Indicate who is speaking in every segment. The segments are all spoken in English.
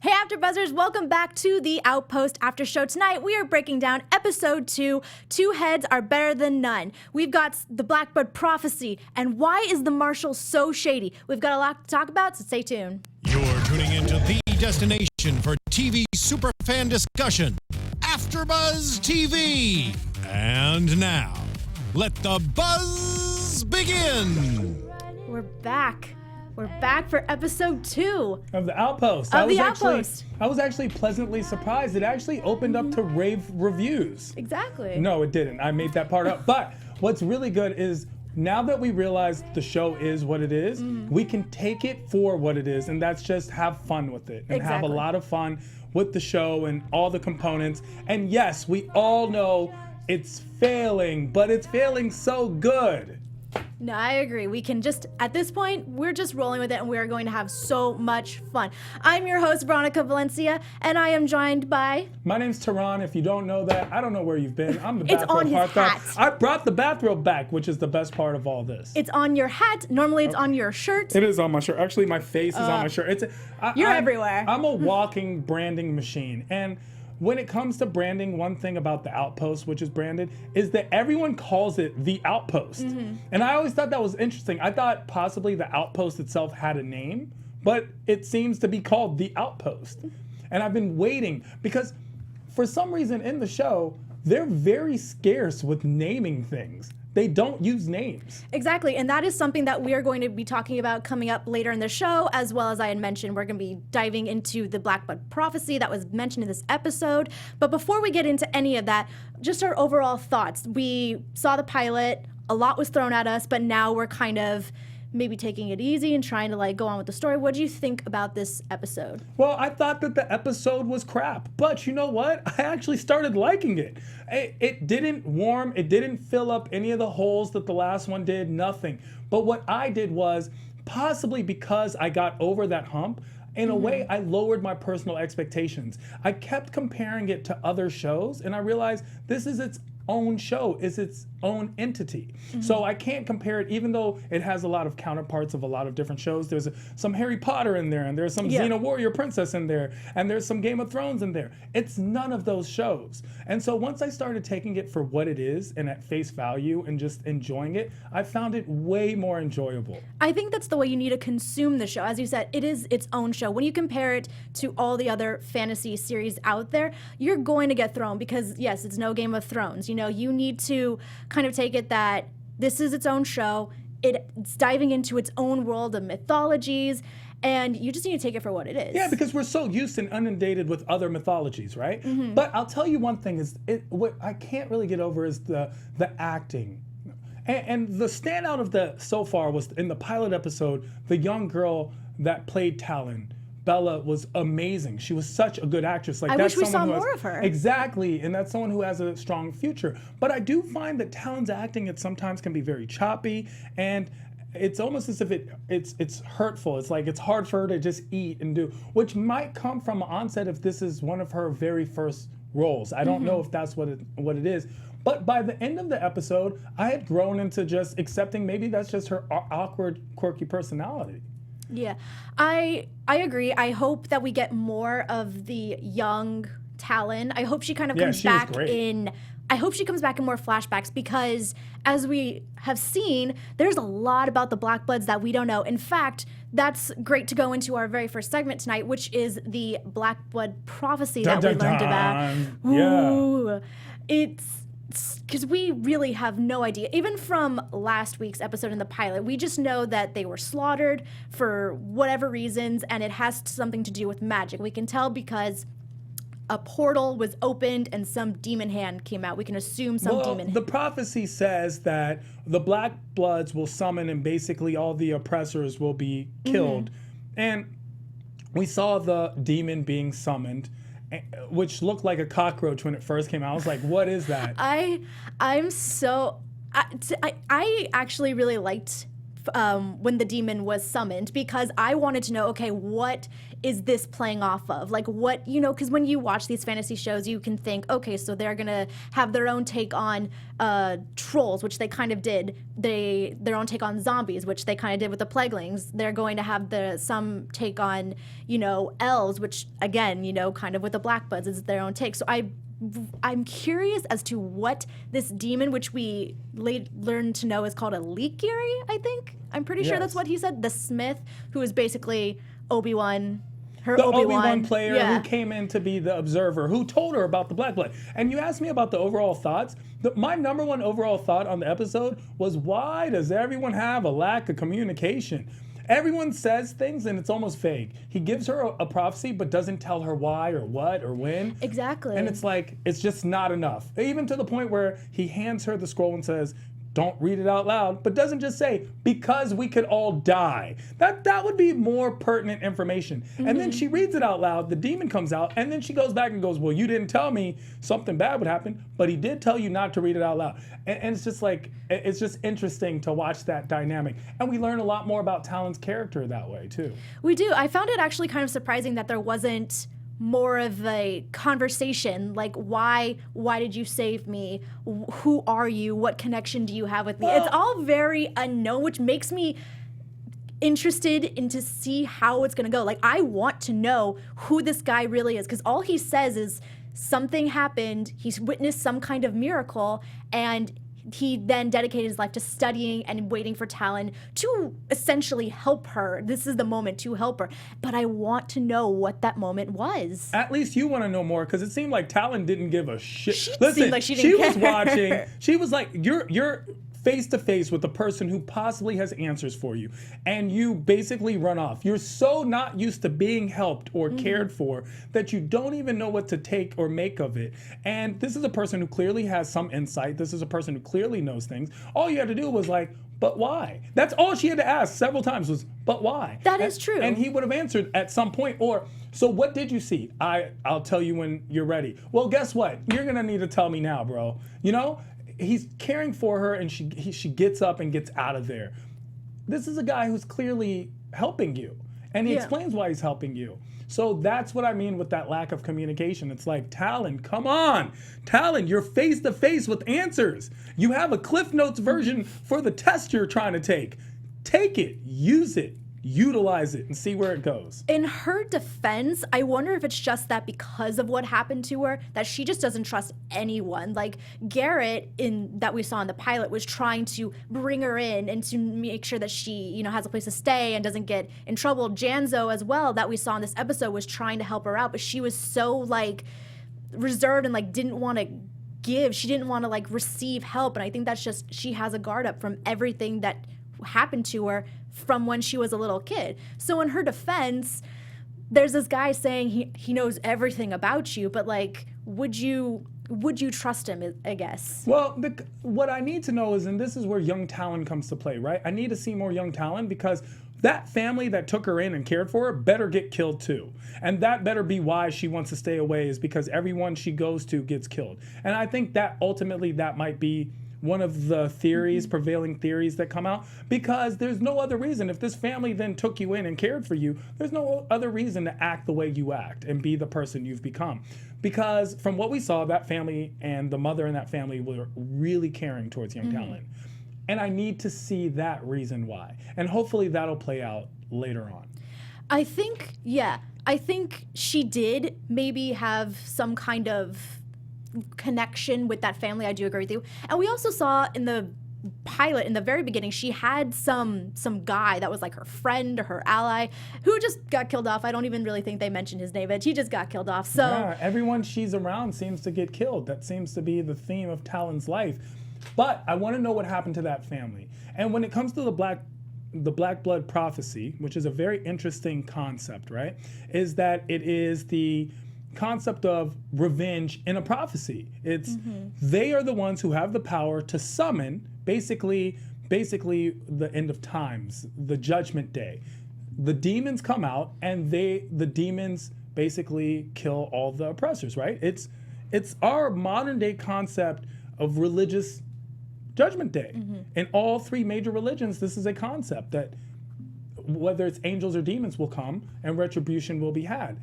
Speaker 1: Hey Afterbuzzers, welcome back to the Outpost After Show. Tonight we are breaking down episode 2, Two Heads Are Better Than None. We've got the Blackblood prophecy, and why is the Marshal so shady? We've got a lot to talk about, so stay tuned.
Speaker 2: You're tuning into the destination for TV superfan discussion, Afterbuzz TV. And now, let the buzz begin.
Speaker 1: We're back. We're back for episode 2
Speaker 3: of the Outpost.
Speaker 1: I
Speaker 3: was actually pleasantly surprised. It actually opened up to rave reviews.
Speaker 1: Exactly.
Speaker 3: No, it didn't. I made that part up. But what's really good is now that we realize the show is what it is, we can take it for what it is, and that's just have fun with it and have a lot of fun with the show and all the components. And yes, we all know it's failing, but it's failing so good.
Speaker 1: No, I agree. We can just, at this point, we're just rolling with it and we are going to have so much fun. I'm your host, Veronica Valencia, and I am joined by...
Speaker 3: My name's Tehran. If you don't know that, I don't know where you've been. I'm the
Speaker 1: It's on his hat.
Speaker 3: I brought the bathrobe back, which is the best part of all this.
Speaker 1: It's on your hat. Normally it's on your shirt.
Speaker 3: It is on my shirt. Actually, my face is on my shirt.
Speaker 1: You're everywhere.
Speaker 3: I'm a walking branding machine. And when it comes to branding, one thing about the Outpost, which is branded, is that everyone calls it the Outpost. And I always thought that was interesting. I thought possibly the Outpost itself had a name, but it seems to be called the Outpost. And I've been waiting because for some reason in the show, they're very scarce with naming things. They don't use names.
Speaker 1: Exactly, and that is something that we are going to be talking about coming up later in the show, as well as I had mentioned, we're going to be diving into the Blackblood prophecy that was mentioned in this episode. But before we get into any of that, just our overall thoughts. We saw the pilot, a lot was thrown at us, but now we're kind of maybe taking it easy and trying to go on with the story. What do you think about this episode?
Speaker 3: Well, I thought that the episode was crap, but you know what? I actually started liking it. It didn't warm, it didn't fill up any of the holes that the last one did, nothing. But what I did was, possibly because I got over that hump, in a way, I lowered my personal expectations. I kept comparing it to other shows, and I realized this is its own show, is its own entity. So I can't compare it, even though it has a lot of counterparts of a lot of different shows. There's some Harry Potter in there, and there's some Xena Warrior Princess in there, and there's some Game of Thrones in there. It's none of those shows. And so once I started taking it for what it is and at face value and just enjoying it, I found it way more enjoyable.
Speaker 1: I think that's the way you need to consume the show. As you said, it is its own show. When you compare it to all the other fantasy series out there, you're going to get thrown because, yes, it's no Game of Thrones. You know, you need to kind of take it that this is its own show. It's diving into its own world of mythologies, and you just need to take it for what it is.
Speaker 3: Yeah, because we're so used and inundated with other mythologies, right? But I'll tell you one thing is, what I can't really get over is the acting. And the standout of the so far was in the pilot episode, the young girl that played Talon. Bella was amazing. She was such a good actress.
Speaker 1: I wish we saw more of her.
Speaker 3: Exactly, and that's someone who has a strong future. But I do find that Talon's acting sometimes can be very choppy, and it's almost as if it's hurtful. It's like it's hard for her to just eat and do, which might come from onset if this is one of her very first roles. I don't know if that's what it is. But by the end of the episode, I had grown into just accepting maybe that's just her awkward, quirky personality.
Speaker 1: Yeah, I agree. I hope that we get more of the young Talon. I hope she kind of comes back in. I hope she comes back in more flashbacks because, as we have seen, there's a lot about the Blackbloods that we don't know. In fact, that's great to go into our very first segment tonight, which is the Blackblood prophecy that we learned about. Ooh, it's because we really have no idea. Even from last week's episode in the pilot, we just know that they were slaughtered for whatever reasons, and it has something to do with magic. We can tell because a portal was opened and some demon hand came out. We can assume some demon hand.
Speaker 3: The prophecy says that the Blackbloods will summon and basically all the oppressors will be killed. And we saw the demon being summoned, which looked like a cockroach when it first came out. I was like, what is that?
Speaker 1: I actually really liked when the demon was summoned, because I wanted to know, okay, what is this playing off of? Like, what, because when you watch these fantasy shows, you can think, okay, so they're gonna have their own take on trolls, which they kind of did. Their own take on zombies, which they kind of did with the Plaguelings. They're going to have some take on, elves, which again, kind of with the Blackbloods is their own take. So I'm curious as to what this demon, which we learned to know is called a Leakiri, I think. I'm pretty sure that's what he said. The Smith, who is basically Obi-Wan.
Speaker 3: The Obi-Wan player who came in to be the observer, who told her about the Blackblood. And you asked me about the overall thoughts. My number one overall thought on the episode was, why does everyone have a lack of communication? Everyone says things and it's almost vague. He gives her a prophecy but doesn't tell her why or what or when.
Speaker 1: Exactly.
Speaker 3: And it's like, it's just not enough. Even to the point where he hands her the scroll and says, don't read it out loud, but doesn't just say, because we could all die. That would be more pertinent information. Mm-hmm. And then she reads it out loud, the demon comes out, and then she goes back and goes, well, you didn't tell me something bad would happen, but he did tell you not to read it out loud. And it's just like, it's just interesting to watch that dynamic. And we learn a lot more about Talon's character that way, too.
Speaker 1: We do. I found it actually kind of surprising that there wasn't more of a conversation, like why did you save me? Who are you? What connection do you have with me? Well, it's all very unknown, which makes me interested in to see how it's gonna go. Like, I want to know who this guy really is, because all he says is something happened, he's witnessed some kind of miracle, and he then dedicated his life to studying and waiting for Talon to essentially help her. This is the moment to help her. But I want to know what that moment was.
Speaker 3: At least you want to know more, because it seemed like Talon didn't give a shit.
Speaker 1: Seemed like she didn't care.
Speaker 3: Was watching. She was like, you're face to face with the person who possibly has answers for you, and you basically run off. You're so not used to being helped or cared for that you don't even know what to take or make of it. And this is a person who clearly has some insight. This is a person who clearly knows things. All you had to do was like, but why? That's all she had to ask several times was, but why?
Speaker 1: That is true.
Speaker 3: And he would have answered at some point. Or, so what did you see? I'll tell you when you're ready. Well, guess what? You're gonna need to tell me now, bro. He's caring for her, and she gets up and gets out of there. This is a guy who's clearly helping you, and he explains why he's helping you. So that's what I mean with that lack of communication. It's like, Talon, come on. Talon, you're face to face with answers. You have a Cliff Notes version for the test you're trying to take. Take it, use it, utilize it, and see where it goes.
Speaker 1: In her defense, I wonder if it's just that because of what happened to her, that she just doesn't trust anyone. Like, Garrett, that we saw in the pilot, was trying to bring her in and to make sure that she, has a place to stay and doesn't get in trouble. Janzo, as well, that we saw in this episode, was trying to help her out, but she was so, reserved and, didn't want to give. She didn't want to, receive help, and I think that's just, she has a guard up from everything that happened to her from when she was a little kid. So in her defense, there's this guy saying he knows everything about you, but would you trust him, I guess?
Speaker 3: Well, what I need to know is, and this is where young Talon comes to play, right? I need to see more young Talon, because that family that took her in and cared for her better get killed too. And that better be why she wants to stay away, is because everyone she goes to gets killed. And I think that ultimately that might be one of the theories, prevailing theories that come out, because there's no other reason. If this family then took you in and cared for you, there's no other reason to act the way you act and be the person you've become. Because from what we saw, that family and the mother in that family were really caring towards young Talon. And I need to see that reason why. And hopefully that'll play out later on.
Speaker 1: I think she did maybe have some kind of connection with that family. I do agree with you. And we also saw in the pilot, in the very beginning, she had some guy that was like her friend or her ally who just got killed off. I don't even really think they mentioned his name, but he just got killed off. So
Speaker 3: yeah, everyone she's around seems to get killed. That seems to be the theme of Talon's life. But I want to know what happened to that family. And when it comes to the Blackblood prophecy, which is a very interesting concept, right, is that it is the concept of revenge in a prophecy. It's they are the ones who have the power to summon basically the end of times, the judgment day. The demons come out, and the demons basically kill all the oppressors, right? It's our modern day concept of religious Judgment Day. In all three major religions, this is a concept that whether it's angels or demons will come and retribution will be had.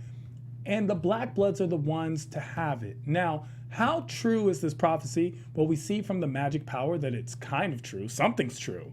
Speaker 3: And the Blackbloods are the ones to have it. Now, how true is this prophecy? Well, we see from the magic power that it's kind of true. Something's true.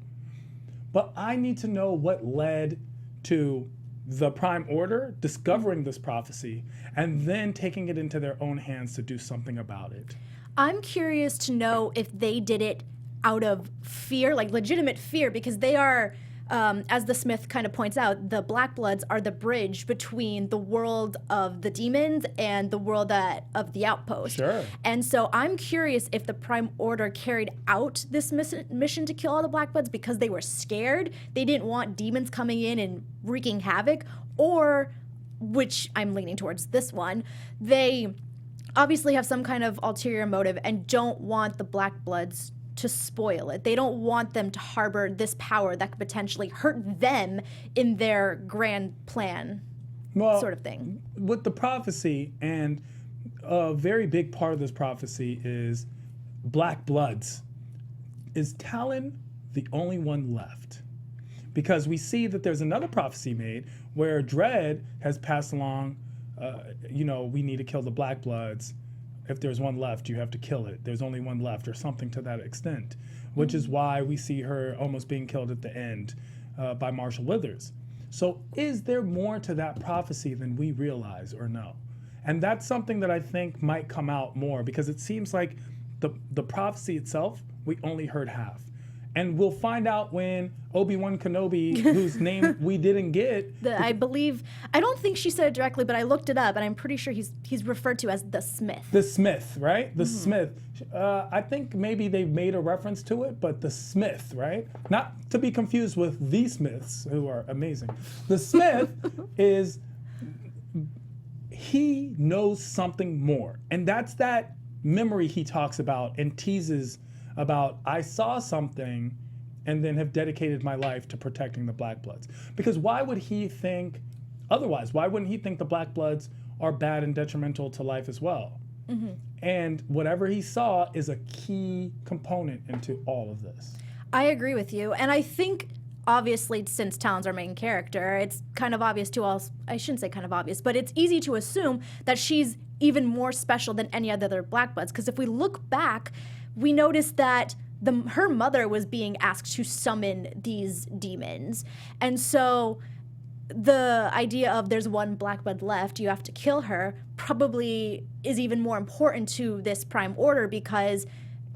Speaker 3: But I need to know what led to the Prime Order discovering this prophecy and then taking it into their own hands to do something about it.
Speaker 1: I'm curious to know if they did it out of fear, like legitimate fear, because they are, as the Smith kind of points out, the Blackbloods are the bridge between the world of the demons and the world of the Outpost.
Speaker 3: Sure.
Speaker 1: And so I'm curious if the Prime Order carried out this mission to kill all the Blackbloods because they were scared, they didn't want demons coming in and wreaking havoc, or, which I'm leaning towards this one, they obviously have some kind of ulterior motive and don't want the Blackbloods to spoil it. They don't want them to harbor this power that could potentially hurt them in their grand plan, sort of thing.
Speaker 3: With the prophecy, and a very big part of this prophecy is Blackbloods. Is Talon the only one left? Because we see that there's another prophecy made where Dredd has passed along, we need to kill the Blackbloods. If there's one left, you have to kill it. There's only one left, or something to that extent, which is why we see her almost being killed at the end by Marshal Withers. So is there more to that prophecy than we realize or know? And that's something that I think might come out more, because it seems like the prophecy itself, we only heard half. And we'll find out when Obi-Wan Kenobi, whose name we didn't get.
Speaker 1: I don't think she said it directly, but I looked it up, and I'm pretty sure he's referred to as the Smith.
Speaker 3: The Smith, right? The Smith. I think maybe they've made a reference to it, but the Smith, right? Not to be confused with the Smiths, who are amazing. The Smith he knows something more. And that's that memory he talks about and teases about, I saw something and then have dedicated my life to protecting the Blackbloods. Because why would he think otherwise? Why wouldn't he think the Blackbloods are bad and detrimental to life as well? And whatever he saw is a key component into all of this.
Speaker 1: I agree with you. And I think, obviously, since Talon's our main character, it's kind of obvious to us. I shouldn't say kind of obvious, but it's easy to assume that she's even more special than any other Blackbloods. Because if we look back, we notice that her mother was being asked to summon these demons. And so the idea of there's one Blackblood left, you have to kill her, probably is even more important to this Prime Order, because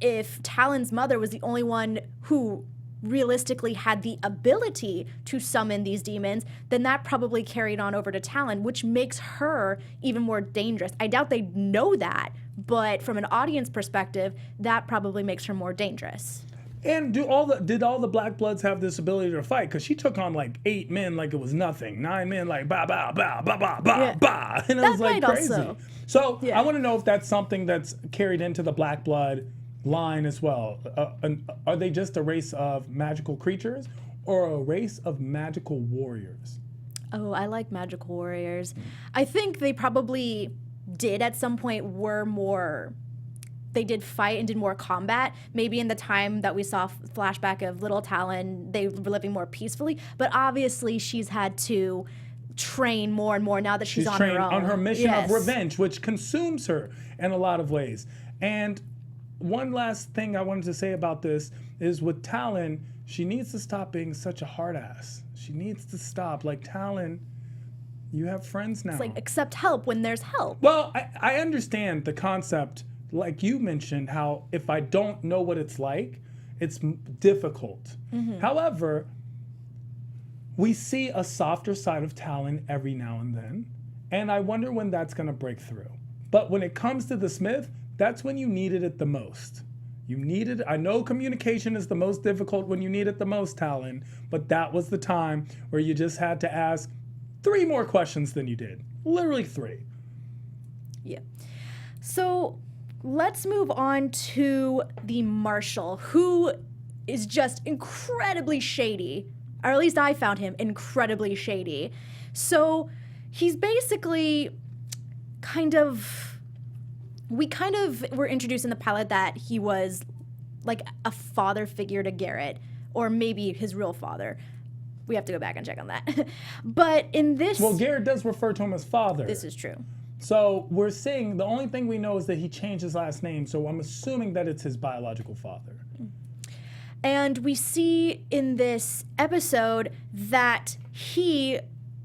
Speaker 1: if Talon's mother was the only one who realistically had the ability to summon these demons, then that probably carried on over to Talon, which makes her even more dangerous. I doubt they know that, but from an audience perspective, that probably makes her more dangerous.
Speaker 3: And did all the Blackbloods have this ability to fight? Because she took on like 8 men like it was nothing. 9 men like ba ba ba ba ba ba ba, and it was like crazy. Also. So I want to know if that's something that's carried into the Blackblood line as well. Are they just a race of magical creatures or a race of magical warriors?
Speaker 1: Oh, I like magical warriors. I think they probably did at some point they did fight and did more combat. Maybe in the time that we saw flashback of Little Talon, they were living more peacefully. But obviously she's had to train more and more now that she's on her own.
Speaker 3: On her mission of revenge, which consumes her in a lot of ways. And one last thing I wanted to say about this is with Talon, she needs to stop being such a hard ass. She needs to stop. Like, Talon, you have friends now.
Speaker 1: It's like, accept help when there's help.
Speaker 3: Well, I understand the concept, like you mentioned, how if I don't know what it's like, it's difficult. However, we see a softer side of Talon every now and then, and I wonder when that's going to break through. But when it comes to the Smith, that's when you needed it the most. I know communication is the most difficult when you need it the most, Talon, but that was the time where you just had to ask 3 more questions than you did. Literally 3.
Speaker 1: Yeah. So let's move on to the Marshal, who is just incredibly shady, or at least I found him incredibly shady. So he's basically we were introduced in the pilot that he was like a father figure to Garrett, or maybe his real father. We have to go back and check on that. But in this...
Speaker 3: Well, Garrett does refer to him as father.
Speaker 1: This is true.
Speaker 3: So we're seeing, the only thing we know is that he changed his last name, so I'm assuming that it's his biological father.
Speaker 1: And we see in this episode that he,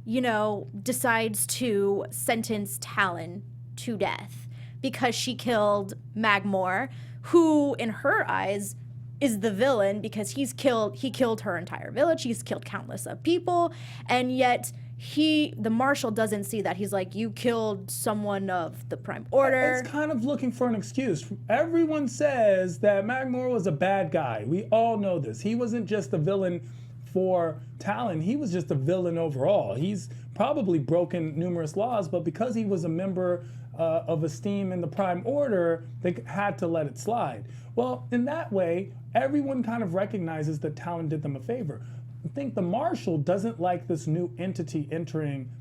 Speaker 1: you know, decides to sentence Talon to death because she killed Magmore, who, in her eyes, is the villain because he killed her entire village. He's killed countless of people, and yet the Marshal doesn't see that. He's like, you killed someone of the Prime Order.
Speaker 3: It's kind of looking for an excuse. Everyone says that Magmore was a bad guy. We all know this. He wasn't just a villain for Talon. He was just a villain overall. He's probably broken numerous laws, but because he was a member of esteem in the Prime Order, they had to let it slide. Well, in that way, everyone kind of recognizes that Talon did them a favor. I think the Marshal doesn't like this new entity entering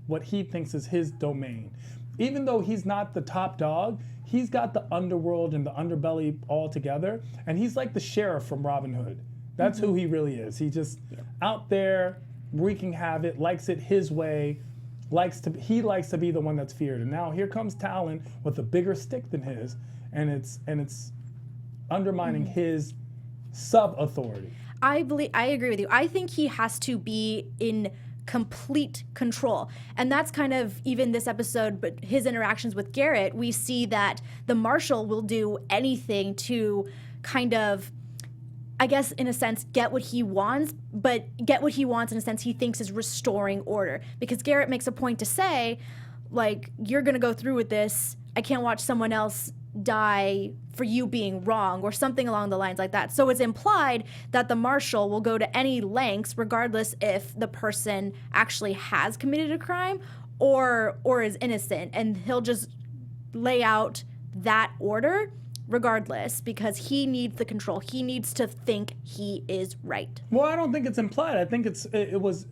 Speaker 3: what he thinks is his domain. Even though he's not the top dog, he's got the underworld and the underbelly all together, and he's like the sheriff from Robin Hood. That's who he really is. He just out there wreaking havoc, likes it his way, he likes to be the one that's feared. And now here comes Talon with a bigger stick than his, and it's undermining his sub-authority.
Speaker 1: I agree with you. I think he has to be in complete control. And that's kind of even this episode, but his interactions with Garrett, we see that the Marshal will do anything to kind of, I guess, in a sense, get what he wants, but get what he wants in a sense he thinks is restoring order. Because Garrett makes a point to say, like, you're going to go through with this. I can't watch someone else die for you being wrong, or something along the lines like that. So it's implied that the Marshal will go to any lengths, regardless if the person actually has committed a crime or is innocent, and he'll just lay out that order regardless, because he needs the control. He needs to think he is right.
Speaker 3: Well, I don't think it's implied. I think it was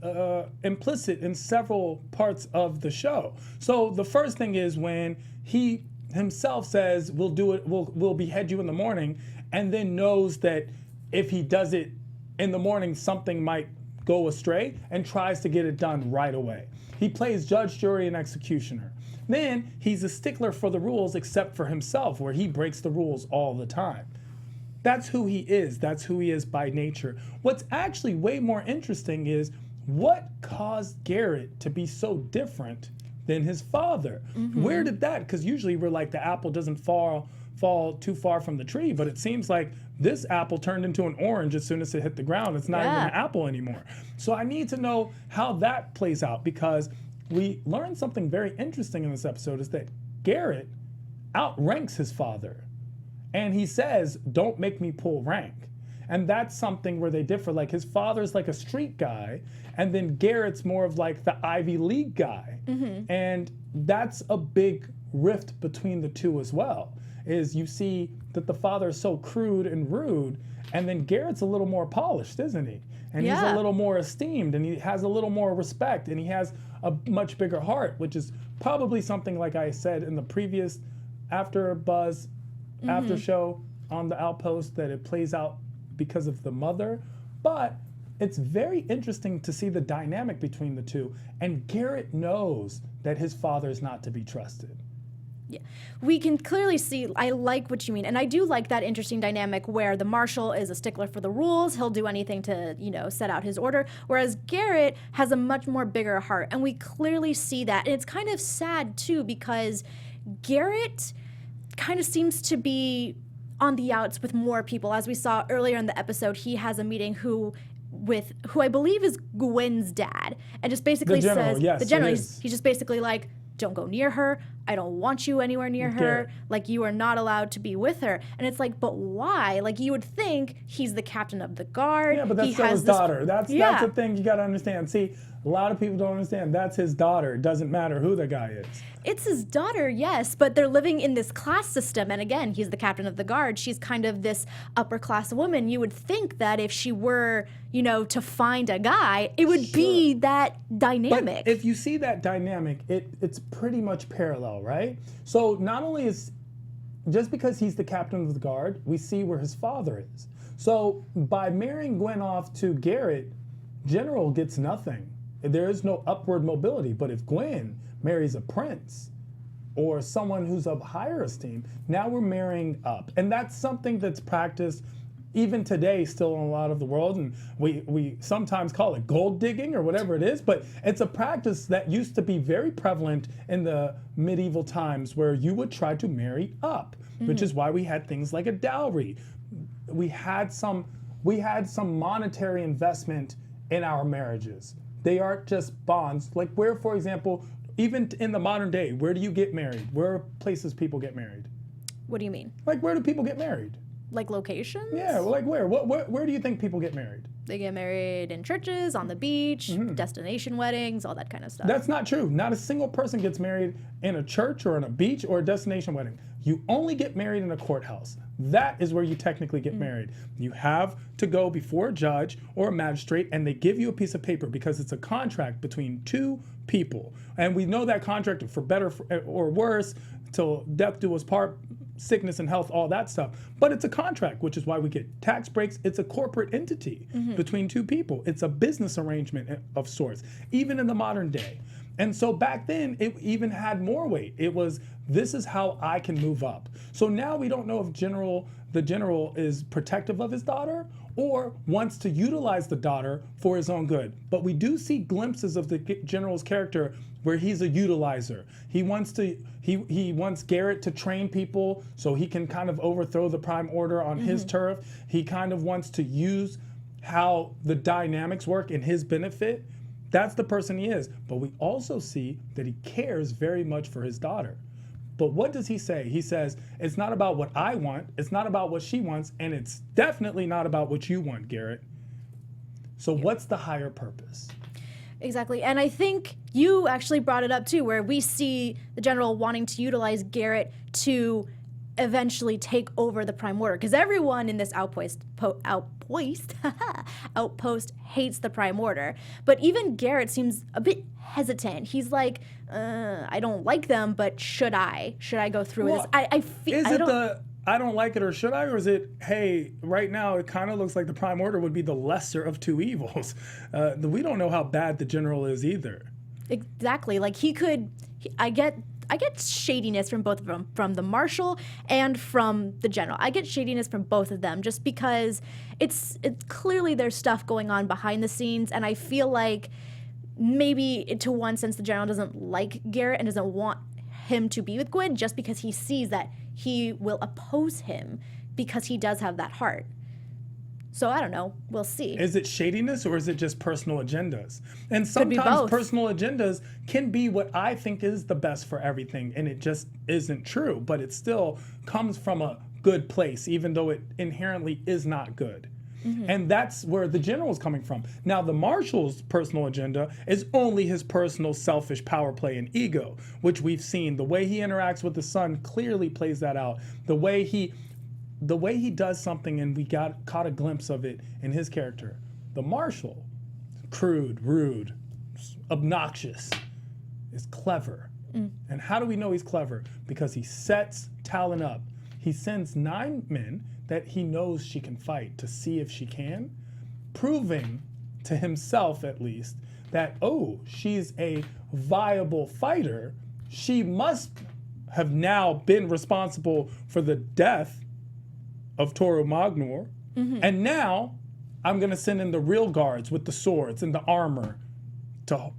Speaker 3: implicit in several parts of the show. So the first thing is when he himself says, we'll do it, we'll behead you in the morning, and then knows that if he does it in the morning, something might go astray, and tries to get it done right away. He plays judge, jury, and executioner. Then he's a stickler for the rules except for himself, where he breaks the rules all the time. That's who he is. That's who he is by nature. What's actually way more interesting is what caused Garrett to be so different than his father. Where did that? Because usually we're like, the apple doesn't fall too far from the tree, but it seems like this apple turned into an orange as soon as it hit the ground. It's not even an apple anymore. So I need to know how that plays out, because we learned something very interesting in this episode, is that Garrett outranks his father. And he says, don't make me pull rank. And that's something where they differ. Like, his father's like a street guy, and then Garrett's more of like the Ivy League guy. And that's a big rift between the two as well, is you see that the father is so crude and rude, and then Garrett's a little more polished, isn't he? And he's a little more esteemed, and he has a little more respect, and he has a much bigger heart, which is probably something, like I said in the previous Afterbuzz after show on the Outpost, that it plays out because of the mother. But it's very interesting to see the dynamic between the two, and Garrett knows that his father is not to be trusted.
Speaker 1: Yeah, we can clearly see, I like what you mean, and I do like that interesting dynamic where the Marshal is a stickler for the rules. He'll do anything to, you know, set out his order, whereas Garrett has a much more bigger heart, and we clearly see that. And it's kind of sad too, because Garrett kind of seems to be on the outs with more people. As we saw earlier in the episode, he has a meeting who I believe is Gwen's dad, and just basically says, the general, he's just basically like, don't go near her. I don't want you anywhere near her. Like, you are not allowed to be with her. And it's like, but why? Like, you would think he's the captain of the guard.
Speaker 3: Yeah, but that's still his daughter. That's the thing you got to understand. See, a lot of people don't understand. That's his daughter. It doesn't matter who the guy is.
Speaker 1: It's his daughter, yes, but they're living in this class system. And again, he's the captain of the guard. She's kind of this upper class woman. You would think that if she were, you know, to find a guy, it would be that dynamic.
Speaker 3: But if you see that dynamic, it's pretty much parallel, right? So not only is just because he's the captain of the guard, we see where his father is. So by marrying Gwen off to Garrett, General gets nothing. There is no upward mobility. But if Gwen marries a prince or someone who's of higher esteem, now we're marrying up. And that's something that's practiced even today still in a lot of the world, and we sometimes call it gold digging or whatever it is, but it's a practice that used to be very prevalent in the medieval times where you would try to marry up, which is why we had things like a dowry. We had some monetary investment in our marriages. They aren't just bonds. Like where, for example, even in the modern day, where do you get married? Where are places people get married?
Speaker 1: What do you mean?
Speaker 3: Like where do people get married?
Speaker 1: Like locations?
Speaker 3: Yeah, like where? Where do you think people get married?
Speaker 1: They get married in churches, on the beach, destination weddings, all that kind of stuff.
Speaker 3: That's not true. Not a single person gets married in a church or on a beach or a destination wedding. You only get married in a courthouse. That is where you technically get married. You have to go before a judge or a magistrate, and they give you a piece of paper because it's a contract between two people. And we know that contract, for better or worse, till death do us part, sickness and health, all that stuff. But it's a contract, which is why we get tax breaks. It's a corporate entity between two people. It's a business arrangement of sorts, even in the modern day. And so back then, it even had more weight. It was, this is how I can move up. So now we don't know if the general is protective of his daughter or wants to utilize the daughter for his own good. But we do see glimpses of the general's character where he's a utilizer. He wants Garrett to train people so he can kind of overthrow the Prime Order on his turf. He kind of wants to use how the dynamics work in his benefit. That's the person he is. But we also see that he cares very much for his daughter. But what does he say? He says, it's not about what I want, it's not about what she wants, and it's definitely not about what you want, Garrett. So what's the higher purpose?
Speaker 1: Exactly. And I think you actually brought it up too, where we see the general wanting to utilize Garrett to eventually take over the Prime Order. Because everyone in this outpost hates the Prime Order. But even Garrett seems a bit hesitant. He's like, I don't like them, but should I? Should I go through with this?
Speaker 3: I don't like it or should I? Or is it, hey, right now it kind of looks like the Prime Order would be the lesser of two evils. We don't know how bad the general is either.
Speaker 1: Exactly. Like I get shadiness from both of them, from the Marshal and from the general. I get shadiness from both of them just because it's clearly there's stuff going on behind the scenes, and I feel like maybe to one sense the general doesn't like Garrett and doesn't want him to be with Gwen just because he sees that he will oppose him because he does have that heart. So I don't know. We'll see.
Speaker 3: Is it shadiness or is it just personal agendas? And sometimes personal agendas can be what I think is the best for everything, and it just isn't true. But it still comes from a good place, even though it inherently is not good. And that's where the general is coming from. Now, the Marshal's personal agenda is only his personal selfish power play and ego, which we've seen. The way he interacts with the son clearly plays that out. The way he does something, and we caught a glimpse of it in his character. The Marshal, crude, rude, obnoxious, is clever. And how do we know he's clever? Because he sets Talon up. He sends 9 men that he knows she can fight to see if she can, proving to himself at least that, oh, she's a viable fighter. She must have now been responsible for the death of Toro Magnor, and now I'm gonna send in the real guards with the swords and the armor to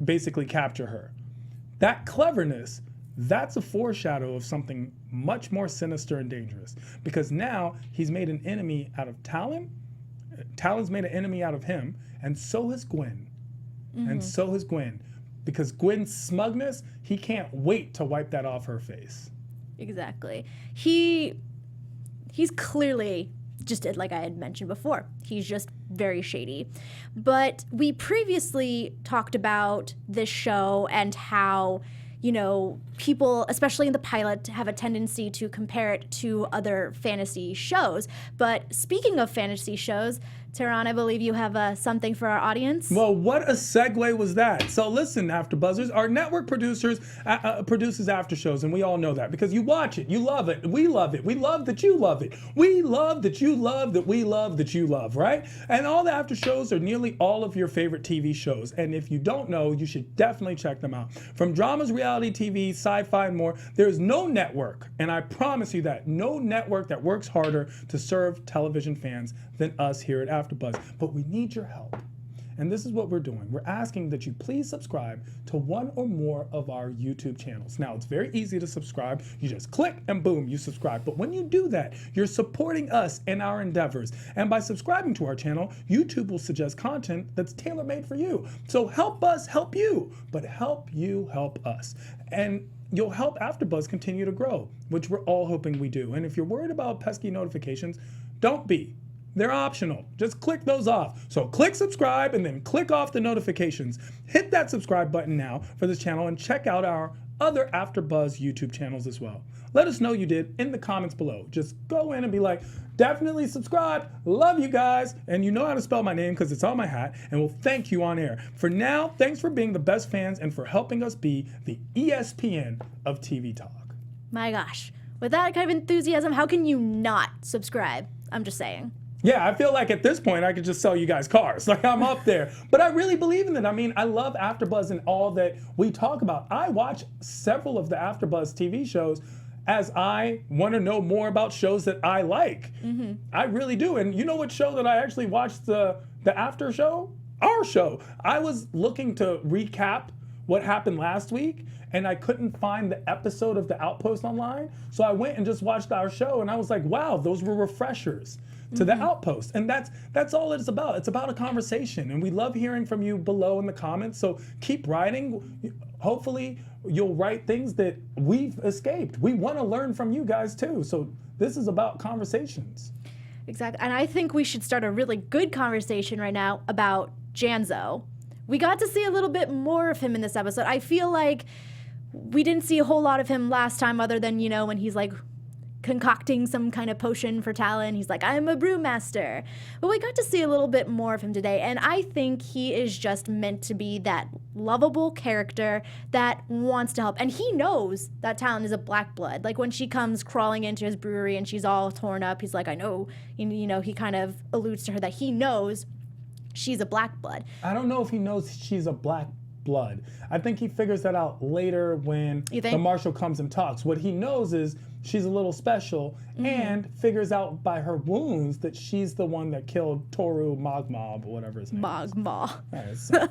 Speaker 3: basically capture her. That cleverness, that's a foreshadow of something much more sinister and dangerous, because now he's made an enemy out of Talon, Talon's made an enemy out of him, and so has Gwen. And so has Gwen. Because Gwen's smugness, he can't wait to wipe that off her face.
Speaker 1: Exactly. He's clearly, just like I had mentioned before, he's just very shady. But we previously talked about this show and how, you know, people, especially in the pilot, have a tendency to compare it to other fantasy shows. But speaking of fantasy shows, Tehran, I believe you have something for our audience.
Speaker 3: Well, what a segue was that. So listen, AfterBuzzers, our network produces after shows, and we all know that because you watch it, you love it, we love it, we love that you love it, we love that you love that we love that you love, right? And all the after shows are nearly all of your favorite TV shows, and if you don't know, you should definitely check them out. From dramas, reality TV, sci-fi, and more, there's no network, and I promise you that, no network that works harder to serve television fans than us here at AfterBuzz. But we need your help. And this is what we're doing. We're asking that you please subscribe to one or more of our YouTube channels. Now, it's very easy to subscribe. You just click and boom, you subscribe. But when you do that, you're supporting us in our endeavors. And by subscribing to our channel, YouTube will suggest content that's tailor-made for you. So help us help you, but help you help us. And you'll help AfterBuzz continue to grow, which we're all hoping we do. And if you're worried about pesky notifications, don't be. They're optional. Just click those off. So click subscribe and then click off the notifications. Hit that subscribe button now for this channel and check out our other AfterBuzz YouTube channels as well. Let us know you did in the comments below. Just go in and be like, definitely subscribe. Love you guys. And you know how to spell my name because it's on my hat, and we'll thank you on air. For now, thanks for being the best fans and for helping us be the ESPN of TV talk.
Speaker 1: My gosh. With that kind of enthusiasm, how can you not subscribe? I'm just saying.
Speaker 3: Yeah, I feel like at this point I could just sell you guys cars. Like I'm up there. But I really believe in it. I mean, I love AfterBuzz and all that we talk about. I watch several of the AfterBuzz TV shows as I want to know more about shows that I like. Mm-hmm. I really do. And you know what show that I actually watched the after show? Our show. I was looking to recap what happened last week, and I couldn't find the episode of the Outpost online. So I went and just watched our show, and I was like, wow, those were refreshers to the Outpost. And that's all it's about. It's about a conversation, and we love hearing from you below in the comments. So keep writing. Hopefully you'll write things that we've escaped. We want to learn from you guys too. So this is about conversations.
Speaker 1: Exactly. And I think we should start a really good conversation right now about Janzo. We got to see a little bit more of him in this episode. I feel like we didn't see a whole lot of him last time other than, you know, when he's like concocting some kind of potion for Talon. He's like, I'm a brewmaster. But we got to see a little bit more of him today, and I think he is just meant to be that lovable character that wants to help. And he knows that Talon is a Blackblood. Like when she comes crawling into his brewery and she's all torn up, he's like, I know. You know, he kind of alludes to her that he knows she's a Blackblood.
Speaker 3: I don't know if he knows she's a Blackblood. I think he figures that out later when the Marshal comes and talks. What he knows is she's a little special, and figures out by her wounds that she's the one that killed Toru Magma, or whatever his name is.
Speaker 1: Magma.
Speaker 3: Right,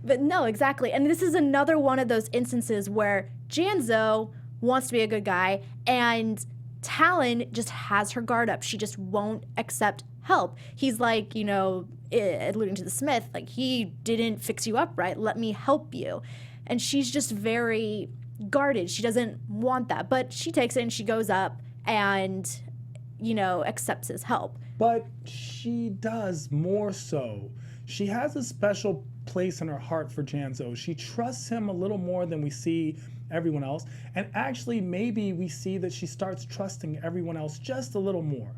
Speaker 1: But no, exactly. And this is another one of those instances where Janzo wants to be a good guy, and Talon just has her guard up. She just won't accept help. He's like, you know, alluding to the Smith, like, he didn't fix you up right. Let me help you. And she's just very guarded. She doesn't want that. But she takes it and she goes up and, you know, accepts his help.
Speaker 3: But she does more so. She has a special place in her heart for Janzo. She trusts him a little more than we see everyone else. And actually, maybe we see that she starts trusting everyone else just a little more.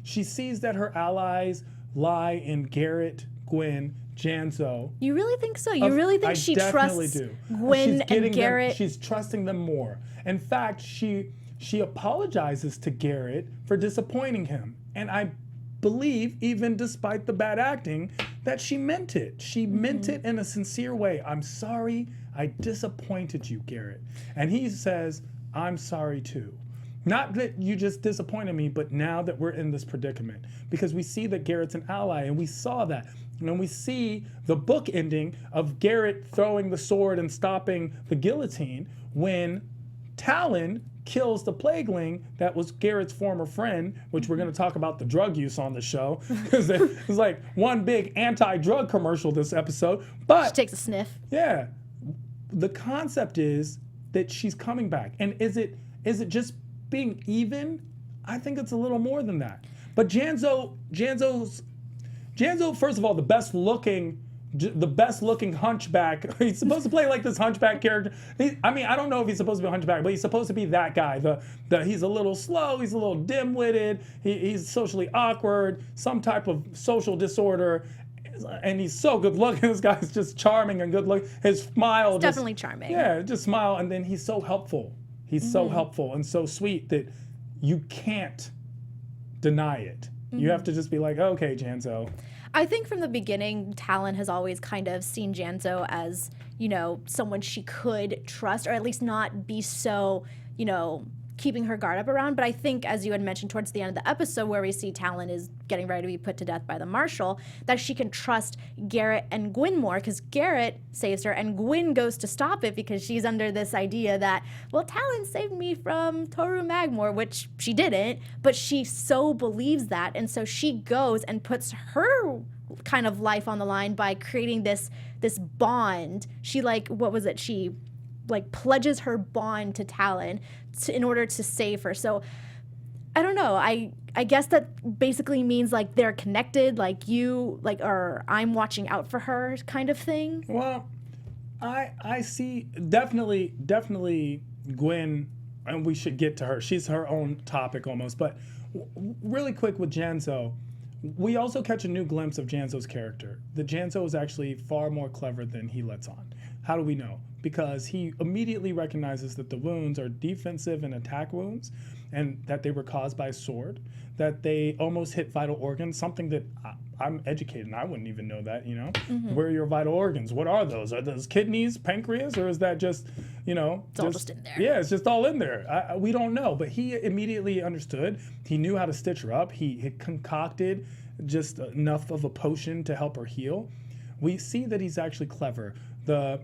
Speaker 3: She sees that her allies lie in Garrett, Gwen, Janzo.
Speaker 1: You really think so? You really think she trusts Gwen and Garrett?
Speaker 3: She's trusting them more. In fact, she apologizes to Garrett for disappointing him. And I believe, even despite the bad acting, that she meant it. She meant it in a sincere way. I'm sorry I disappointed you, Garrett. And he says, I'm sorry too. Not that you just disappointed me, but now that we're in this predicament. Because we see that Garrett's an ally, and we saw that. And we see the book ending of Garrett throwing the sword and stopping the guillotine when Talon kills the plagueling that was Garrett's former friend, which we're going to talk about the drug use on the show. Because it's like one big anti-drug commercial this episode. But
Speaker 1: she takes a sniff.
Speaker 3: Yeah. The concept is that she's coming back. And is it just being even? I think it's a little more than that. But Janzo, first of all, the best looking the best looking hunchback. He's supposed to play like this hunchback character. I don't know if he's supposed to be a hunchback, but he's supposed to be that guy. He's a little slow, he's a little dim-witted, he's socially awkward, some type of social disorder, and he's so good looking. This guy's just charming and good looking. His smile,
Speaker 1: definitely charming.
Speaker 3: Yeah, just smile, and then he's so helpful. He's so helpful and so sweet that you can't deny it. You have to just be like, okay, Janzo.
Speaker 1: I think from the beginning, Talon has always kind of seen Janzo as, someone she could trust, or at least not be so, keeping her guard up around. But I think, as you had mentioned towards the end of the episode, where we see Talon is getting ready to be put to death by the Marshal, that she can trust Garrett and Gwyn more, because Garrett saves her and Gwyn goes to stop it because she's under this idea that, well, Talon saved me from Toru Magmore, which she didn't, but she so believes that, and so she goes and puts her kind of life on the line by creating this bond. She she pledges her bond to Talon in order to save her. So I don't know. I guess that basically means they're connected, or I'm watching out for her kind of thing.
Speaker 3: Well, I see definitely Gwyn, and we should get to her. She's her own topic almost. But really quick with Janzo, we also catch a new glimpse of Janzo's character. That Janzo is actually far more clever than he lets on. How do we know? Because he immediately recognizes that the wounds are defensive and attack wounds, and that they were caused by a sword, that they almost hit vital organs, something that I'm educated and I wouldn't even know that, Where are your vital organs? What are those? Are those kidneys, pancreas, or is that just,
Speaker 1: It's all just in there.
Speaker 3: Yeah, it's just all in there. We don't know, but he immediately understood. He knew how to stitch her up. He had concocted just enough of a potion to help her heal. We see that he's actually clever.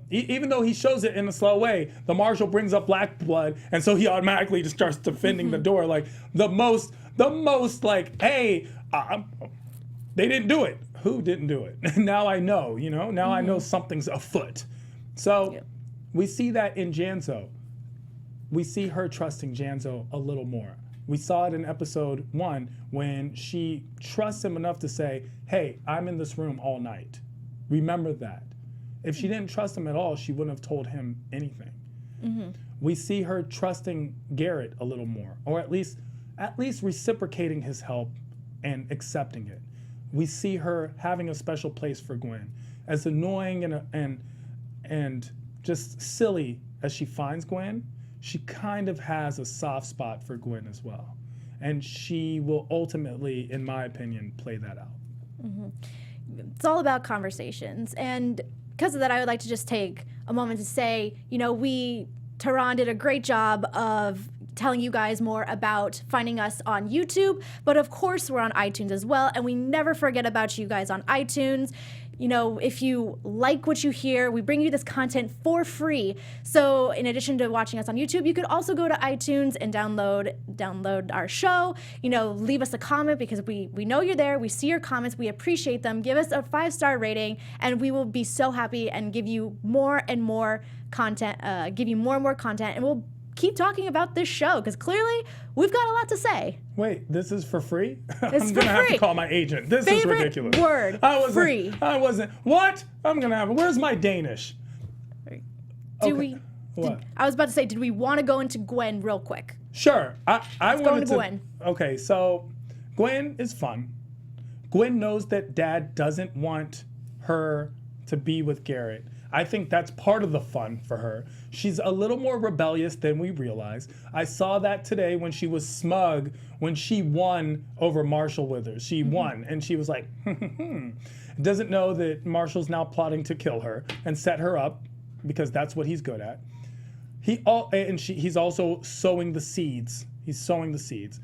Speaker 3: Even though he shows it in a slow way, the Marshal brings up Blackblood, and so he automatically just starts defending the door, the most hey, they didn't do it. Who didn't do it? Now I know, Now I know something's afoot. So we see that in Janzo. We see her trusting Janzo a little more. We saw it in episode 1 when she trusts him enough to say, hey, I'm in this room all night. Remember that. If she didn't trust him at all, she wouldn't have told him anything. We see her trusting Garrett a little more, or at least reciprocating his help and accepting it. We see her having a special place for Gwyn. As annoying and just silly as she finds Gwyn, she kind of has a soft spot for Gwyn as well. And she will ultimately, in my opinion, play that out.
Speaker 1: It's all about conversations. And because of that, I would like to just take a moment to say, Tehran did a great job of telling you guys more about finding us on YouTube, but of course we're on iTunes as well, and we never forget about you guys on iTunes. If you like what you hear, we bring you this content for free. So in addition to watching us on YouTube, you could also go to iTunes and download our show. Leave us a comment, because we know you're there. We see your comments. We appreciate them. Give us a 5-star rating, and we will be so happy and give you more and more content, and we'll keep talking about this show, because clearly we've got a lot to say.
Speaker 3: Wait, this is for free?
Speaker 1: It's
Speaker 3: I'm
Speaker 1: going
Speaker 3: to have to call my agent. This is ridiculous.
Speaker 1: Word, free.
Speaker 3: What? I'm going to have it. Where's my Danish?
Speaker 1: What? I was about to say, did we want to go into Gwyn real quick?
Speaker 3: Sure.
Speaker 1: Let's go into Gwyn.
Speaker 3: Okay, so Gwyn is fun. Gwyn knows that Dad doesn't want her to be with Garrett. I think that's part of the fun for her. She's a little more rebellious than we realize. I saw that today when she was smug when she won over Marshal Withers. She won, and she was like, doesn't know that Marshal's now plotting to kill her and set her up, because that's what he's good at. He's also sowing the seeds. He's sowing the seeds.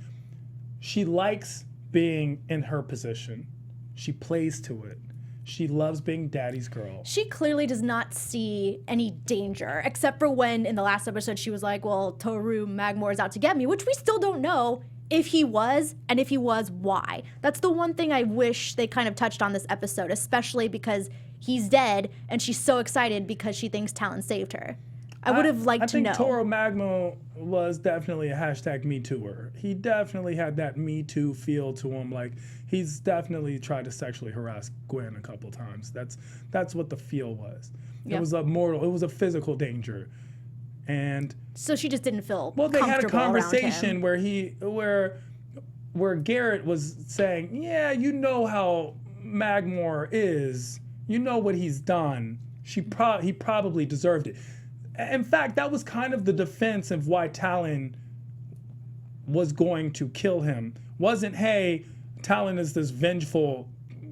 Speaker 3: She likes being in her position. She plays to it. She loves being daddy's girl.
Speaker 1: She clearly does not see any danger, except for when in the last episode she was like, well, Toru Magmore is out to get me, which we still don't know if he was, and if he was, why. That's the one thing I wish they kind of touched on this episode, especially because he's dead and she's so excited because she thinks Talon saved her. I would have liked to know.
Speaker 3: I think Toro Magno was definitely a #MeTooer. He definitely had that Me Too feel to him. Like, he's definitely tried to sexually harass Gwen a couple times. That's what the feel was. Yep. It was a physical danger. And
Speaker 1: so she just didn't feel
Speaker 3: well, they had a
Speaker 1: comfortable
Speaker 3: conversation where Garrett was saying, yeah, you know how Magmore is. You know what he's done. He probably deserved it. In fact, that was kind of the defense of why Talon was going to kill him. Wasn't, hey, Talon is this vengeful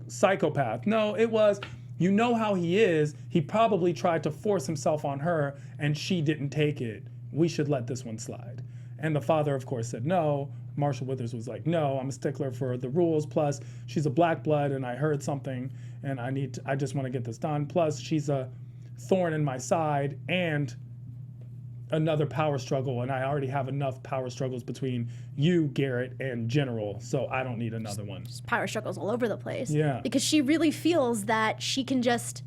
Speaker 3: psychopath. No, it was, you know how he is. He probably tried to force himself on her, and she didn't take it. We should let this one slide. And the father, of course, said no. Marshal Withers was like, no, I'm a stickler for the rules. Plus, she's a Blackblood, and I heard something, and I just want to get this done. Plus, she's a thorn in my side, and another power struggle, and I already have enough power struggles between you, Garrett, and General, so I don't need another one.
Speaker 1: Just power struggles all over the place.
Speaker 3: Yeah.
Speaker 1: Because she really feels that she can just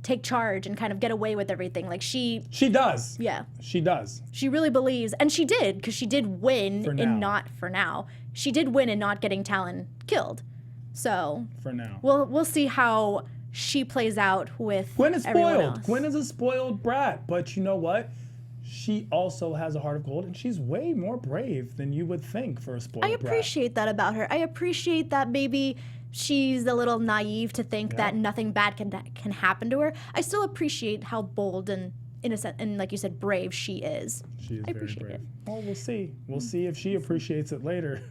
Speaker 1: take charge and kind of get away with everything. Like she
Speaker 3: does.
Speaker 1: Yeah.
Speaker 3: She does.
Speaker 1: She really believes, and she did, because she did win for now. She did win in not getting Talon killed. So
Speaker 3: for now.
Speaker 1: We'll see how she plays out with
Speaker 3: Gwen is
Speaker 1: everyone else.
Speaker 3: Gwen is a spoiled brat, but you know what? She also has a heart of gold, and she's way more brave than you would think for a spoiled brat.
Speaker 1: I appreciate that about her. I appreciate that maybe she's a little naive to think that nothing bad can happen to her. I still appreciate how bold and innocent and, like you said, brave she is.
Speaker 3: She is very brave. Well, we'll see. We'll see if she appreciates it later.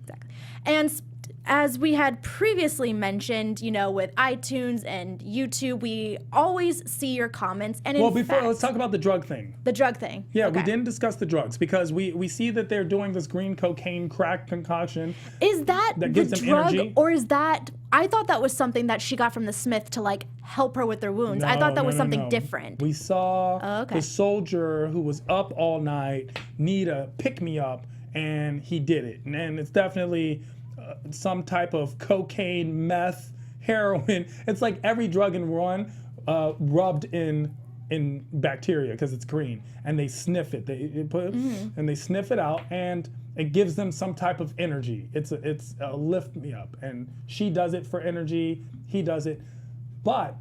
Speaker 1: Exactly. And as we had previously mentioned, with iTunes and YouTube, we always see your comments. And
Speaker 3: let's talk about the drug thing.
Speaker 1: The drug thing.
Speaker 3: Yeah, okay. We didn't discuss the drugs because we see that they're doing this green cocaine crack concoction.
Speaker 1: Is that
Speaker 3: gives
Speaker 1: the
Speaker 3: them
Speaker 1: drug,
Speaker 3: energy?
Speaker 1: Or is that? I thought that was something that she got from the Smith to help her with their wounds. I thought that was something different.
Speaker 3: We saw the soldier who was up all night need a pick me up, and he did it. And it's definitely some type of cocaine, meth, heroin. It's like every drug in one rubbed in bacteria because it's green, and they sniff it. And they sniff it out, and it gives them some type of energy. It's a lift me up, and she does it for energy. He does it, but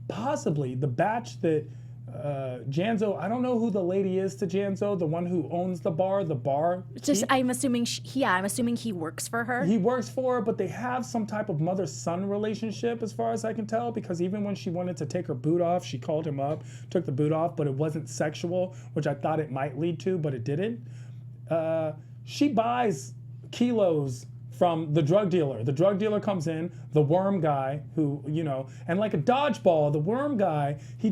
Speaker 3: possibly the batch that Janzo, I don't know who the lady is to Janzo, the one who owns the bar.
Speaker 1: I'm assuming he works for her.
Speaker 3: He works for her, but they have some type of mother-son relationship as far as I can tell, because even when she wanted to take her boot off, she called him up, took the boot off, but it wasn't sexual, which I thought it might lead to, but it didn't. She buys kilos from the drug dealer. The drug dealer comes in, the worm guy who, and like a dodgeball, the worm guy, he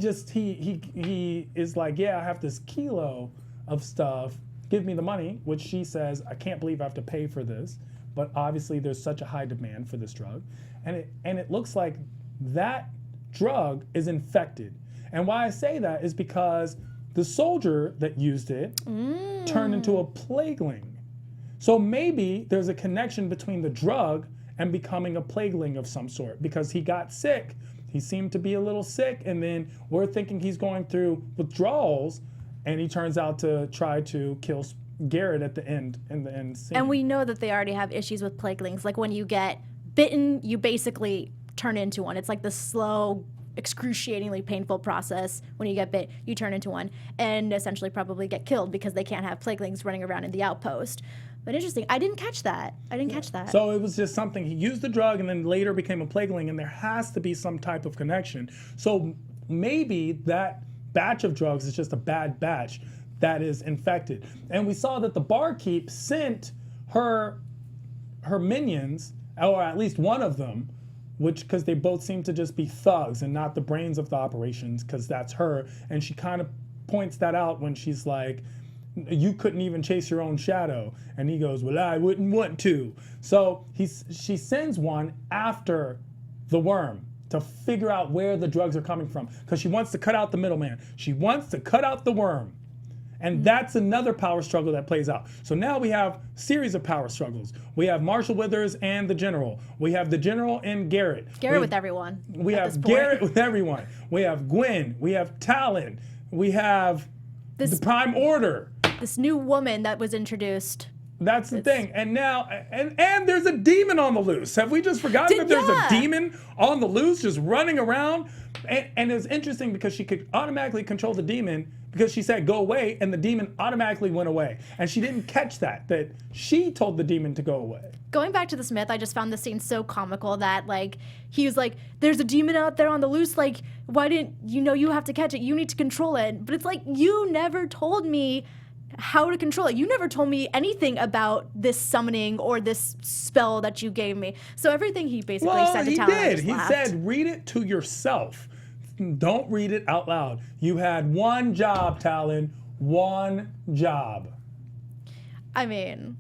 Speaker 3: is like, yeah, I have this kilo of stuff, give me the money, which she says, I can't believe I have to pay for this. But obviously there's such a high demand for this drug. And it looks like that drug is infected. And why I say that is because the soldier that used it turned into a plagueling. So maybe there's a connection between the drug and becoming a plagueling of some sort, because he got sick. He seemed to be a little sick, and then we're thinking he's going through withdrawals, and he turns out to try to kill Garrett at the end. Scene.
Speaker 1: And we know that they already have issues with plaguelings. Like when you get bitten, you basically turn into one. It's like the slow, excruciatingly painful process. When you get bit, you turn into one and essentially probably get killed because they can't have plaguelings running around in the outpost. But interesting. I didn't catch that.
Speaker 3: So it was just something. He used the drug and then later became a plagueling, and there has to be some type of connection. So maybe that batch of drugs is just a bad batch that is infected. And we saw that the barkeep sent her minions, or at least one of them, because they both seem to just be thugs and not the brains of the operations, because that's her. And she kind of points that out when she's like, you couldn't even chase your own shadow. And he goes, well, I wouldn't want to. So she sends one after the worm to figure out where the drugs are coming from, because she wants to cut out the middleman. She wants to cut out the worm. And that's another power struggle that plays out. So now we have a series of power struggles. We have Marshal Withers and the General. We have the General and Garrett.
Speaker 1: With everyone.
Speaker 3: We have Garrett with everyone. We have Gwen. We have Talon. We have the Prime Order.
Speaker 1: This new woman that was introduced.
Speaker 3: That's the thing. And now, and there's a demon on the loose. Have we just forgotten that there's a demon on the loose just running around? And it's interesting because she could automatically control the demon because she said, go away, and the demon automatically went away. And she didn't catch that she told the demon to go away.
Speaker 1: Going back to the Smith, I just found this scene so comical that, like, he was like, there's a demon out there on the loose, like, why didn't you know you have to catch it? You need to control it. But it's like, you never told me how to control it. You never told me anything about this summoning or this spell that you gave me. So everything he basically said to Talon, I just laughed.
Speaker 3: He said, read it to yourself. Don't read it out loud. You had one job, Talon. One job.
Speaker 1: I mean,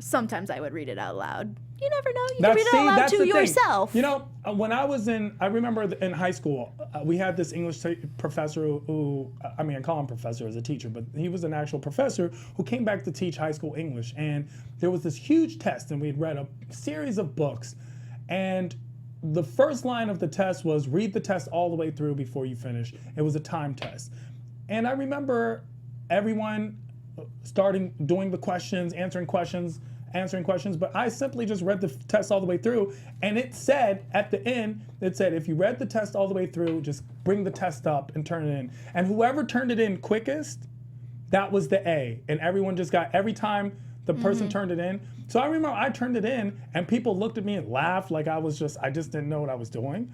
Speaker 1: sometimes I would read it out loud. You never know. You can read it out loud to yourself.
Speaker 3: You know, when I remember in high school, we had this English professor who, I mean, I call him professor as a teacher, but he was an actual professor who came back to teach high school English. And there was this huge test, and we'd read a series of books. And the first line of the test was, read the test all the way through before you finish. It was a time test. And I remember everyone doing the questions, answering questions, but I simply just read the test all the way through, and it said at the end, if you read the test all the way through, just bring the test up and turn it in. And whoever turned it in quickest, that was the A. And everyone just got, every time the person turned it in. So I remember I turned it in, and people looked at me and laughed like I just didn't know what I was doing.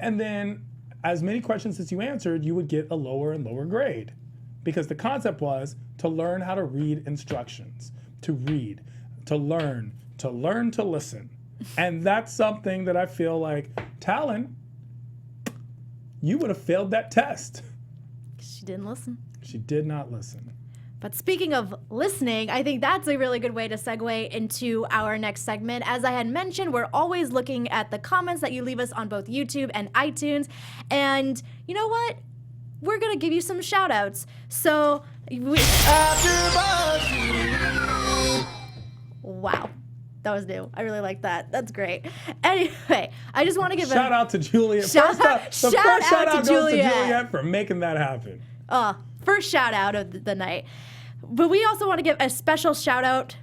Speaker 3: And then as many questions as you answered, you would get a lower and lower grade. Because the concept was to learn how to read instructions, to read, to learn to listen. And that's something that I feel like, Talon, you would have failed that test.
Speaker 1: She didn't listen.
Speaker 3: She did not listen.
Speaker 1: But speaking of listening, I think that's a really good way to segue into our next segment. As I had mentioned, we're always looking at the comments that you leave us on both YouTube and iTunes. And you know what? We're going to give you some shout outs. So, wow. That was new. I really like that. That's great. Anyway, I just want to give
Speaker 3: shout out to Juliet. Shout out to Juliet for making that happen.
Speaker 1: First shout out of the night. But we also want to give a special shout out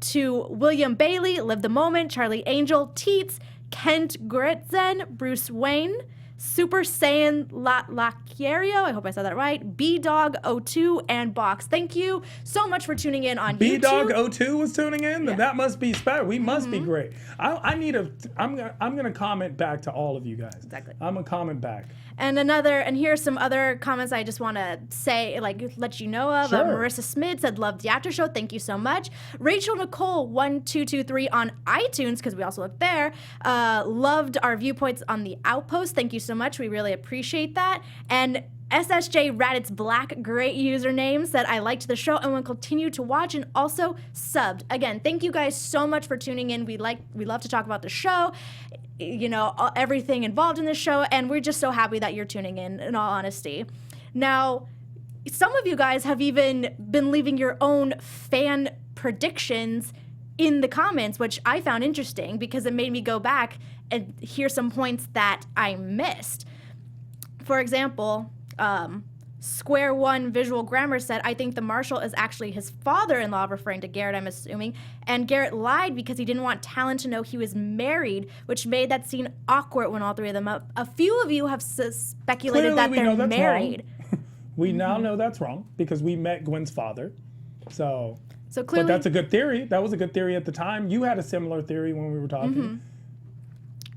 Speaker 1: to William Bailey, Live the Moment, Charlie Angel, Teets, Kent Gritzen, Bruce Wayne, Super Saiyan Lacario, I hope I said that right, B-Dog02, and Box. Thank you so much for tuning in on YouTube.
Speaker 3: B-Dog02 was tuning in? Yeah. That must be special. We must be great. I'm gonna comment back to all of you guys.
Speaker 1: Exactly.
Speaker 3: I'm gonna comment back.
Speaker 1: And here's some other comments I just want to say, like, let you know of.
Speaker 3: Sure.
Speaker 1: Marissa Smith said, loved the after show. Thank you so much. Rachel Nicole 1223 on iTunes, because we also look there, loved our viewpoints on the Outpost. Thank you so much. We really appreciate that. And SSJ Raditz Black, great username, said, I liked the show and will continue to watch, and also subbed. Again, thank you guys so much for tuning in. We love to talk about the show, you know, everything involved in the show, and we're just so happy that you're tuning in all honesty. Now, some of you guys have even been leaving your own fan predictions in the comments, which I found interesting because it made me go back and hear some points that I missed. For example, Square One Visual Grammar said, I think the Marshal is actually his father-in-law, referring to Garrett, I'm assuming, and Garrett lied because he didn't want Talon to know he was married, which made that scene awkward when all three of them up. A few of you have speculated that they're married.
Speaker 3: We now know that's wrong because we met Gwen's father. So
Speaker 1: clearly,
Speaker 3: but that's a good theory. That was a good theory at the time. You had a similar theory when we were talking.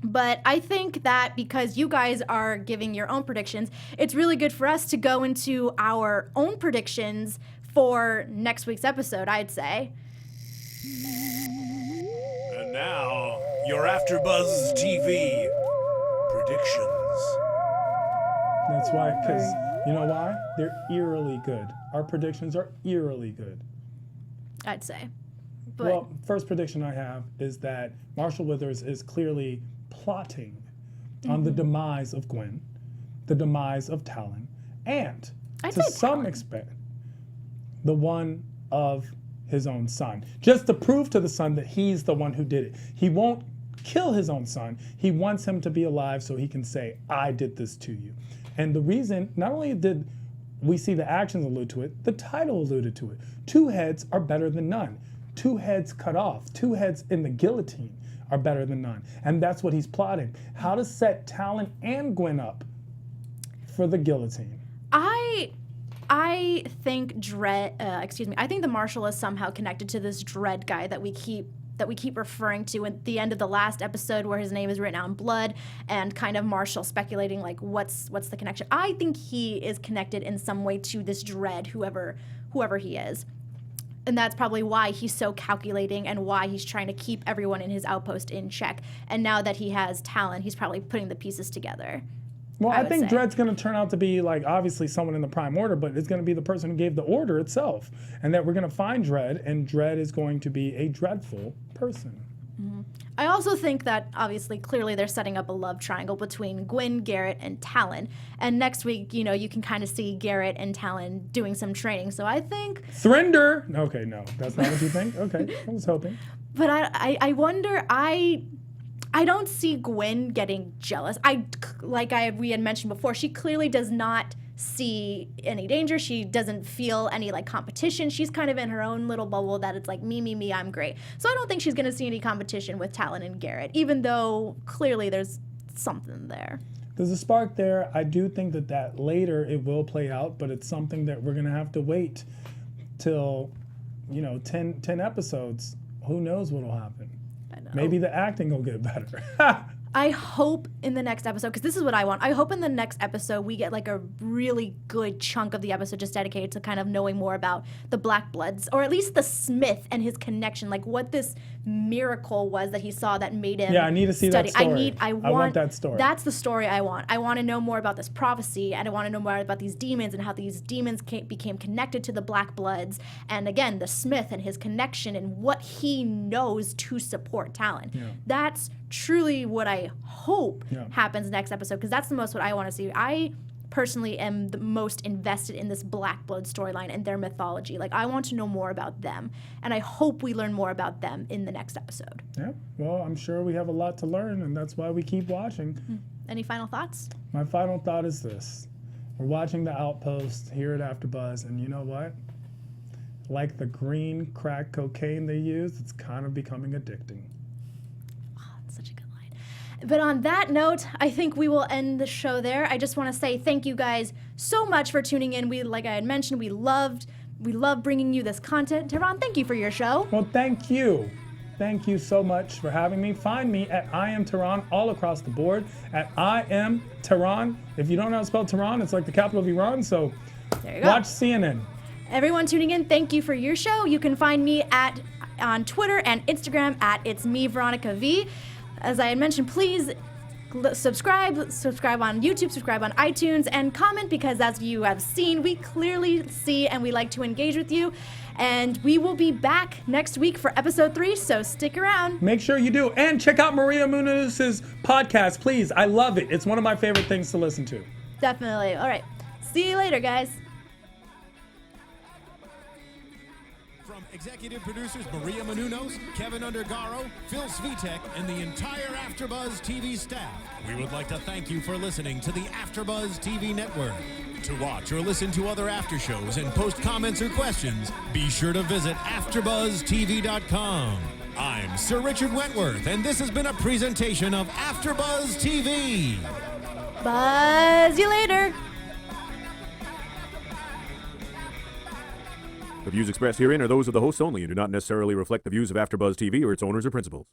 Speaker 1: But I think that because you guys are giving your own predictions, it's really good for us to go into our own predictions for next week's episode, I'd say.
Speaker 2: And now, your Afterbuzz TV predictions.
Speaker 3: That's why, because you know why? They're eerily good. Our predictions are eerily good.
Speaker 1: I'd say. But
Speaker 3: well, first prediction I have is that Marshal Withers is clearly plotting on the demise of Gwen, the demise of Talon, and to some extent, the one of his own son. Just to prove to the son that he's the one who did it. He won't kill his own son. He wants him to be alive so he can say, I did this to you. And the reason, not only did we see the actions allude to it. The title alluded to it. 2 heads are better than none. 2 heads cut off, 2 heads in the guillotine are better than none. And that's what he's plotting. How to set Talon and Gwen up for the guillotine.
Speaker 1: I think I think the Marshal is somehow connected to this Dread guy that we keep referring to at the end of the last episode, where his name is written out in blood, and kind of Marshal speculating like what's the connection. I think he is connected in some way to this Dread, whoever he is. And that's probably why he's so calculating and why he's trying to keep everyone in his outpost in check. And now that he has Talon, he's probably putting the pieces together.
Speaker 3: Well, I think Dread's going to turn out to be, like, obviously someone in the Prime Order, but it's going to be the person who gave the order itself. And that we're going to find Dread, and Dread is going to be a dreadful person.
Speaker 1: Mm-hmm. I also think that, obviously, clearly they're setting up a love triangle between Gwen, Garrett, and Talon. And next week, you can kind of see Garrett and Talon doing some training. So I think...
Speaker 3: Thrinder! Okay, no, that's not what you think? Okay, I was hoping.
Speaker 1: But I wonder, I don't see Gwen getting jealous. We had mentioned before, she clearly does not see any danger. She doesn't feel any like competition. She's kind of in her own little bubble that it's like me, I'm great. So I don't think she's going to see any competition with Talon and Garrett, even though clearly there's something there.
Speaker 3: There's a spark there. I do think that later it will play out, but it's something that we're going to have to wait till, 10 episodes. Who knows what will happen? Maybe the acting will get better.
Speaker 1: I hope in the next episode, because this is what I want. I hope in the next episode we get like a really good chunk of the episode just dedicated to kind of knowing more about the Blackbloods, or at least the Smith and his connection, like what this miracle was that he saw that made him.
Speaker 3: Yeah, I need to see
Speaker 1: study.
Speaker 3: that story. I want that story.
Speaker 1: That's the story I want. I want to know more about this prophecy, and I want to know more about these demons and how these demons became connected to the Blackbloods, and again the Smith and his connection and what he knows to support Talon.
Speaker 3: Yeah.
Speaker 1: That's truly what I hope happens next episode, because that's the most what I want to see. I personally am the most invested in this Blackblood storyline and their mythology. Like, I want to know more about them, and I hope we learn more about them in the next episode.
Speaker 3: Yeah, well, I'm sure we have a lot to learn, and that's why we keep watching.
Speaker 1: Any final thoughts?
Speaker 3: My final thought is this. We're watching The Outpost here at AfterBuzz, and you know what? Like the green crack cocaine they use, it's kind of becoming addicting.
Speaker 1: But on that note, I think we will end the show there. I just want to say thank you guys so much for tuning in. Like I had mentioned, we love bringing you this content. Tehran, thank you for your show.
Speaker 3: Well, thank you. Thank you so much for having me. Find me at I Am Tehran all across the board, at I Am Tehran. If you don't know how to spell Tehran, it's like the capital of Iran, so
Speaker 1: there you go.
Speaker 3: Watch CNN. Everyone
Speaker 1: tuning in, thank you for your show. You can find me on Twitter and Instagram at It's Me, Veronica V. As I had mentioned, please subscribe on YouTube, subscribe on iTunes, and comment, because as you have seen, we clearly see and we like to engage with you. And we will be back next week for episode 3, so stick around.
Speaker 3: Make sure you do. And check out Maria Munoz's podcast, please. I love it. It's one of my favorite things to listen to.
Speaker 1: Definitely. All right. See you later, guys.
Speaker 2: Executive producers Maria Menounos, Kevin Undergaro, Phil Svitek, and the entire AfterBuzz TV staff. We would like to thank you for listening to the AfterBuzz TV network. To watch or listen to other after shows and post comments or questions, be sure to visit AfterBuzzTV.com. I'm Sir Richard Wentworth, and this has been a presentation of AfterBuzz TV.
Speaker 1: Buzz you later.
Speaker 4: The views expressed herein are those of the hosts only and do not necessarily reflect the views of AfterBuzz TV or its owners or principals.